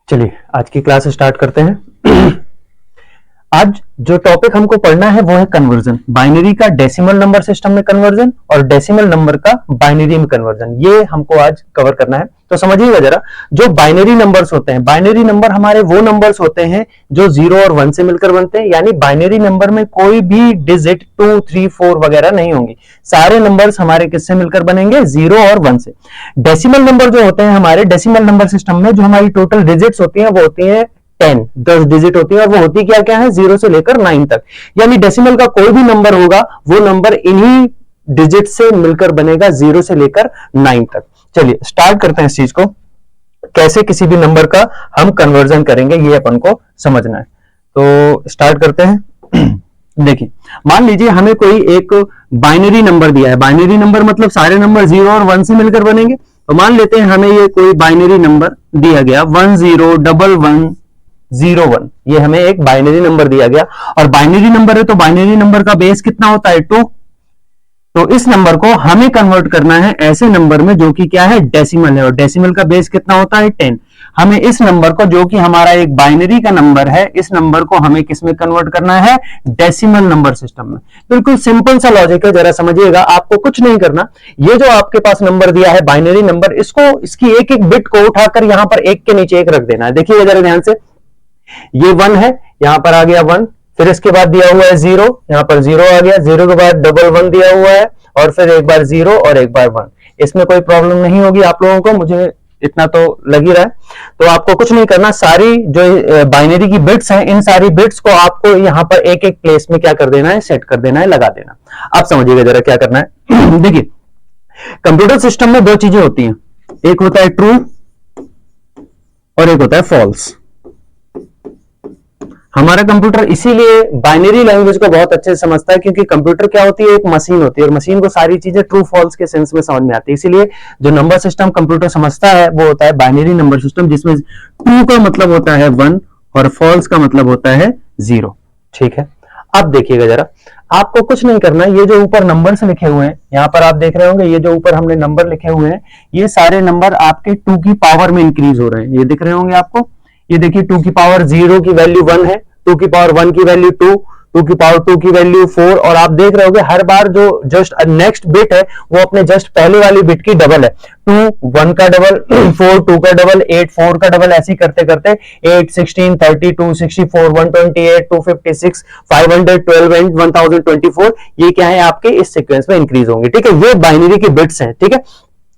चलिए आज की क्लास स्टार्ट करते हैं। आज जो टॉपिक हमको पढ़ना है वो है कन्वर्जन, बाइनरी का डेसिमल नंबर सिस्टम में कन्वर्जन और डेसिमल नंबर का बाइनरी में कन्वर्जन, ये हमको आज कवर करना है। तो समझिएगा जरा, जो बाइनरी नंबर्स होते हैं, बाइनरी नंबर हमारे वो नंबर्स होते हैं जो 0 और 1 से मिलकर बनते हैं, यानी बाइनरी नंबर में कोई भी डिजिट 2, 3, 4 वगैरह नहीं होंगी। सारे नंबर्स हमारे किससे मिलकर बनेंगे? 0 और 1 से। डेसिमल नंबर जो होते हैं हमारे डेसिमल नंबर सिस्टम में, जो हमारी टोटल डिजिट्स होती हैं वो होती हैं 10 डिजिट होती है, और वो होती क्या क्या है? 0 से लेकर 9 तक। यानी डेसिमल का कोई भी नंबर होगा वो नंबर इन्हीं डिजिट से मिलकर बनेगा, 0 से लेकर 9 तक। चलिए स्टार्ट करते हैं इस चीज को, कैसे किसी भी नंबर का हम कन्वर्जन करेंगे ये अपन को समझना है। तो स्टार्ट करते हैं। देखिए, मान लीजिए हमें कोई एक बाइनरी नंबर दिया है। बाइनरी नंबर मतलब सारे नंबर 0 और 1 से मिलकर बनेंगे। तो मान लेते हैं हमें ये कोई बाइनरी नंबर दिया गया 101101, ये हमें एक बाइनरी नंबर दिया गया, और बाइनरी नंबर है तो बाइनरी नंबर का बेस कितना होता है? 2। तो इस नंबर को हमें कन्वर्ट करना है ऐसे नंबर में जो कि क्या है? डेसिमल है, और डेसिमल का बेस कितना होता है? 10। हमें इस नंबर को, जो कि हमारा एक बाइनरी का नंबर है, इस नंबर को हमें किस में कन्वर्ट करना है? डेसिमल नंबर सिस्टम में। बिल्कुल सिंपल सा लॉजिक है, जरा समझिएगा। आपको कुछ नहीं करना, ये जो आपके पास नंबर दिया है बाइनरी नंबर, इसको, इसकी एक एक बिट को उठाकर यहां पर एक के नीचे एक रख देना है। देखिए जरा ध्यान से, ये 1 है, यहां पर आ गया 1, फिर इसके बाद दिया हुआ है 0, यहां पर 0 आ गया, 0 के बाद 11 दिया हुआ है, और फिर एक बार 0 और एक बार 1। इसमें कोई प्रॉब्लम नहीं होगी आप लोगों को, मुझे इतना तो लग ही रहा है। तो आपको कुछ नहीं करना, सारी जो बाइनरी की बिट्स हैं, इन सारी बिट्स को आपको यहां पर एक एक प्लेस में क्या कर देना है? सेट कर देना है, लगा देना। आप समझिएगा जरा क्या करना है। देखिए, कंप्यूटर सिस्टम में दो चीजें होती हैं, एक होता है ट्रू और एक होता है फॉल्स। हमारा कंप्यूटर इसीलिए बाइनरी लैंग्वेज को बहुत अच्छे से समझता है, क्योंकि कंप्यूटर क्या होती है? एक मशीन होती है, और मशीन को सारी चीजें ट्रू फॉल्स के सेंस में समझ में आती है। इसीलिए जो नंबर सिस्टम कंप्यूटर समझता है वो होता है बाइनरी नंबर सिस्टम, जिसमें ट्रू का मतलब होता है 1 और फॉल्स का मतलब होता है 0। ठीक है, अब देखिएगा जरा, आपको कुछ नहीं करना। ये जो ऊपर नंबर्स लिखे हुए हैं, यहां पर आप देख रहे होंगे, ये जो ऊपर हमने नंबर लिखे हुए हैं, ये सारे नंबर आपके 2 की पावर में इंक्रीज हो रहे हैं। ये दिख रहे होंगे आपको, ये देखिए 2 की पावर 0 की वैल्यू 1 है, 2 की पावर 1 की वैल्यू 2, 2 की पावर 2 की वैल्यू 4, और आप देख रहे होगे हर बार जो जस्ट नेक्स्ट बिट है वो अपने जस्ट पहले वाली बिट की डबल है। 2 1 का डबल, 4 2 का डबल, 8 4 का डबल, ऐसे करते करते 8 16 32 64 128 256 512 एंड 1024, ये क्या है? आपके इस सीक्वेंस में इंक्रीज होंगे। ठीक है, ये बाइनरी की बिट्स हैं। ठीक है,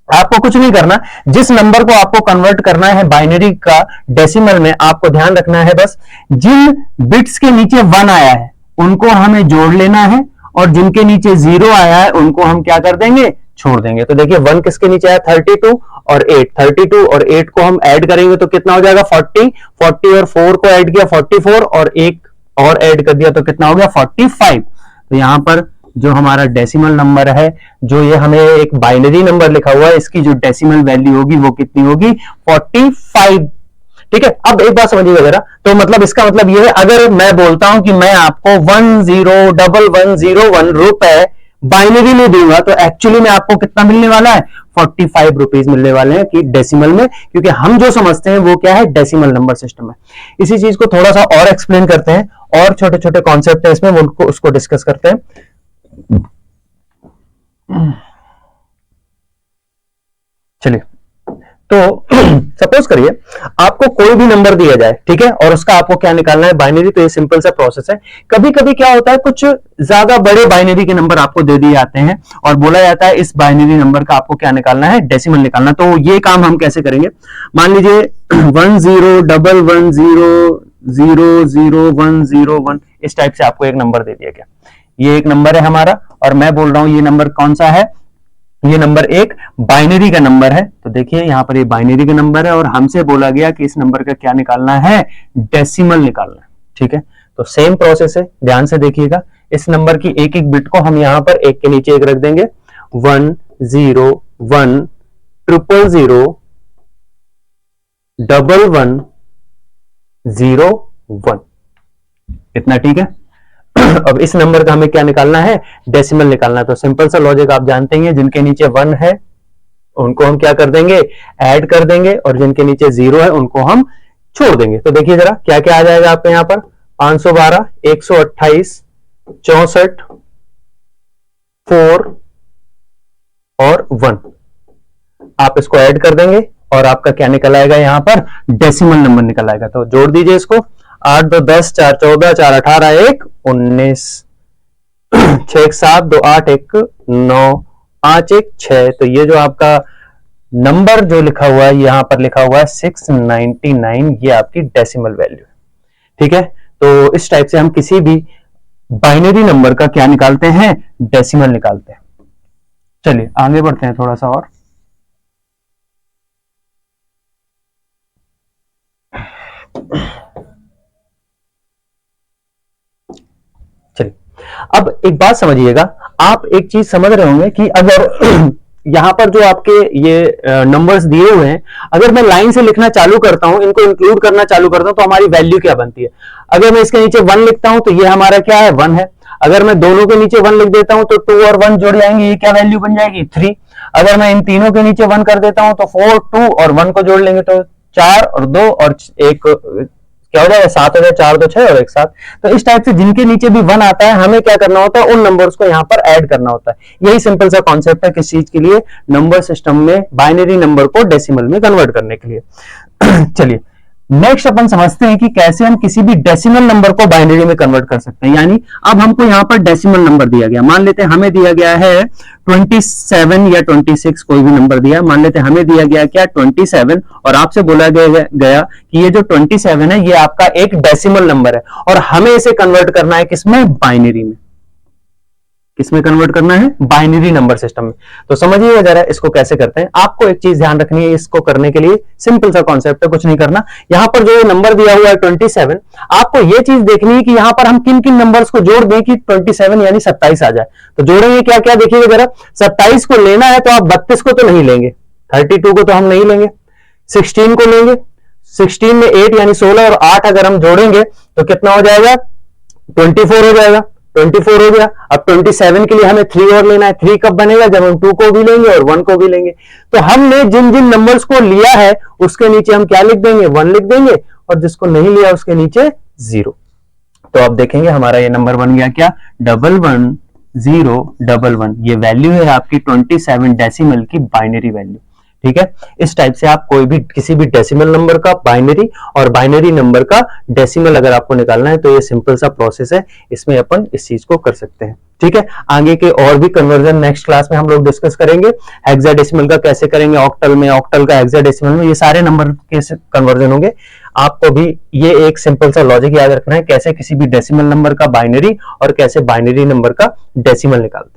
आपको कुछ नहीं करना, जिस नंबर को आपको कन्वर्ट करना है बाइनरी का डेसिमल में, आपको ध्यान रखना है बस जिन बिट्स के नीचे 1 आया है उनको हमें जोड़ लेना है, और जिनके नीचे 0 आया है उनको हम क्या कर देंगे? छोड़ देंगे। तो देखिए 1 किसके नीचे आया? 32 और 8, 32 और 8 को हम ऐड करेंगे तो कितना हो जाएगा? 40, 40 और 4 को ऐड किया 44, और एक और ऐड कर दिया तो कितना हो गया? 45। तो यहां पर जो हमारा डेसिमल नंबर है, जो ये हमें एक बाइनरी नंबर लिखा हुआ है, इसकी जो डेसिमल वैल्यू होगी वो कितनी होगी? 45। ठीक है, अब एक बात समझिएगा जरा, तो मतलब इसका मतलब ये है, अगर मैं बोलता हूं कि मैं आपको 101101 रुपए बाइनरी में दूंगा, तो एक्चुअली में आपको कितना मिलने वाला है? 45 रुपीज मिलने वाले हैं कि डेसिमल में, क्योंकि हम जो समझते हैं वो क्या है? डेसिमल नंबर सिस्टम है। इसी चीज को थोड़ा सा और एक्सप्लेन करते हैं, और छोटे छोटे कॉन्सेप्ट है इसमें, उनको उसको डिस्कस करते हैं। चलिए, तो सपोज करिए आपको कोई भी नंबर दिया जाए, ठीक है, और उसका आपको क्या निकालना है? बाइनरी। तो ये सिंपल सा प्रोसेस है। कभी कभी क्या होता है, कुछ ज्यादा बड़े बाइनरी के नंबर आपको दे दिए जाते हैं और बोला जाता है इस बाइनरी नंबर का आपको क्या निकालना है? डेसिमल निकालना। तो ये काम हम कैसे करेंगे? मान लीजिए 1011000101, इस टाइप से आपको एक नंबर दे दिया गया। ये एक नंबर है हमारा, और मैं बोल रहा हूं ये नंबर कौन सा है? ये नंबर एक बाइनरी का नंबर है। तो देखिए यहां पर ये बाइनरी का नंबर है, और हमसे बोला गया कि इस नंबर का क्या निकालना है? डेसिमल निकालना है। ठीक है, तो सेम प्रोसेस है, ध्यान से देखिएगा। इस नंबर की एक एक बिट को हम यहां पर एक के नीचे एक रख देंगे। 1 0 1 0 0 1 0 1, इतना ठीक है। अब इस नंबर का हमें क्या निकालना है? डेसिमल निकालना है। तो सिंपल सा लॉजिक आप जानते हैं, जिनके नीचे 1 है उनको हम क्या कर देंगे? ऐड कर देंगे, और जिनके नीचे 0 है उनको हम छोड़ देंगे। तो देखिए जरा क्या क्या आ जाएगा आपके यहां पर, 512, 128, 64, 4 और 1। आप इसको ऐड कर देंगे और आपका क्या निकल आएगा, यहां पर डेसिमल नंबर निकल आएगा। तो जोड़ दीजिए इसको, 8 2 10, 4 14, 4 18, 1 19, 6 1 7, 2 8, 1 9, 5 1 6। तो ये जो आपका नंबर जो लिखा हुआ है, यहां पर लिखा हुआ है 699, ये आपकी डेसिमल वैल्यू है। ठीक है, तो इस टाइप से हम किसी भी बाइनरी नंबर का क्या निकालते हैं, डेसिमल निकालते हैं। चलिए आगे बढ़ते हैं थोड़ा सा और। चलिए अब एक बात समझिएगा, आप एक चीज समझ रहे होंगे कि अगर यहां पर जो आपके ये नंबर्स दिए हुए हैं, अगर मैं लाइन से लिखना चालू करता हूं, इनको इंक्लूड करना चालू करता हूं, तो हमारी वैल्यू क्या बनती है। अगर मैं इसके नीचे 1 लिखता हूं तो ये हमारा क्या है, 1 है। अगर मैं दोनों के नीचे 1 लिख देता हूं तो 2 और 1 जुड़ जाएंगे, ये क्या वैल्यू बन जाएगी, 3। अगर मैं इन तीनों के नीचे 1 कर देता हूं तो 4, 2 और 1 को जोड़ लेंगे तो 4 और 2 और 1 क्या हो जाएगा, 7 हो जाएगा, 4 2 6 और 1 7। तो इस टाइप से जिनके नीचे भी 1 आता है, हमें क्या करना होता है, उन नंबर्स को यहां पर ऐड करना होता है। यही सिंपल सा कॉन्सेप्ट है किस चीज के लिए, नंबर सिस्टम में बाइनरी नंबर को डेसिमल में कन्वर्ट करने के लिए। चलिए नेक्स्ट अपन समझते हैं कि कैसे हम किसी भी डेसिमल नंबर को बाइनरी में कन्वर्ट कर सकते हैं। यानी अब हमको यहां पर डेसिमल नंबर दिया गया, मान लेते हैं हमें दिया गया है 27 या 26, कोई भी नंबर दिया, मान लेते हैं हमें दिया गया क्या, 27, और आपसे बोला गया कि ये जो 27 है ये आपका एक डेसिमल नंबर है और हमें इसे कन्वर्ट करना है किसमें, बाइनरी में। किसमें कन्वर्ट करना है, बाइनरी नंबर सिस्टम में। तो समझिएगा जरा इसको कैसे करते हैं। आपको एक चीज ध्यान रखनी है, इसको करने के लिए सिंपल सा कॉन्सेप्ट है, कुछ नहीं करना। यहां पर जो नंबर दिया हुआ है 27, आपको ये चीज देखनी है कि यहां पर हम किन किन नंबर्स को जोड़ दें कि 27 यानी 27 आ जाए। तो जोड़ेंगे क्या क्या, देखिएगा जरा। 27 को लेना है तो आप 32 को तो नहीं लेंगे, 32 को तो हम नहीं लेंगे, 16 को लेंगे। 16 में 8 यानी 16 और 8 अगर हम जोड़ेंगे तो कितना हो जाएगा, 24 हो जाएगा। 24 हो गया। अब 27 के लिए हमें 3 और लेना है। 3 कब बनेगा, जब हम 2 को भी लेंगे और 1 को भी लेंगे। तो हमने जिन जिन नंबर्स को लिया है उसके नीचे हम क्या लिख देंगे, 1 लिख देंगे, और जिसको नहीं लिया उसके नीचे 0। तो अब देखेंगे हमारा ये नंबर बन गया क्या, 111011। ये वैल्यू है आपकी 27 डेसिमल की बाइनरी वैल्यू। ठीक है, इस टाइप से आप कोई भी किसी भी डेसिमल नंबर का बाइनरी और बाइनरी नंबर का डेसिमल अगर आपको निकालना है तो ये सिंपल सा प्रोसेस है, इसमें अपन इस चीज को कर सकते हैं। ठीक है, आगे के और भी कन्वर्जन नेक्स्ट क्लास में हम लोग डिस्कस करेंगे। हेक्साडेसिमल का कैसे करेंगे, ऑक्टल में, ऑक्टल का हेक्साडेसिमल में, ये सारे नंबर के कन्वर्जन होंगे। आपको भी ये एक सिंपल सा लॉजिक याद रखना है, कैसे किसी भी डेसिमल नंबर का बाइनरी और कैसे बाइनरी नंबर का डेसिमल निकालते हैं।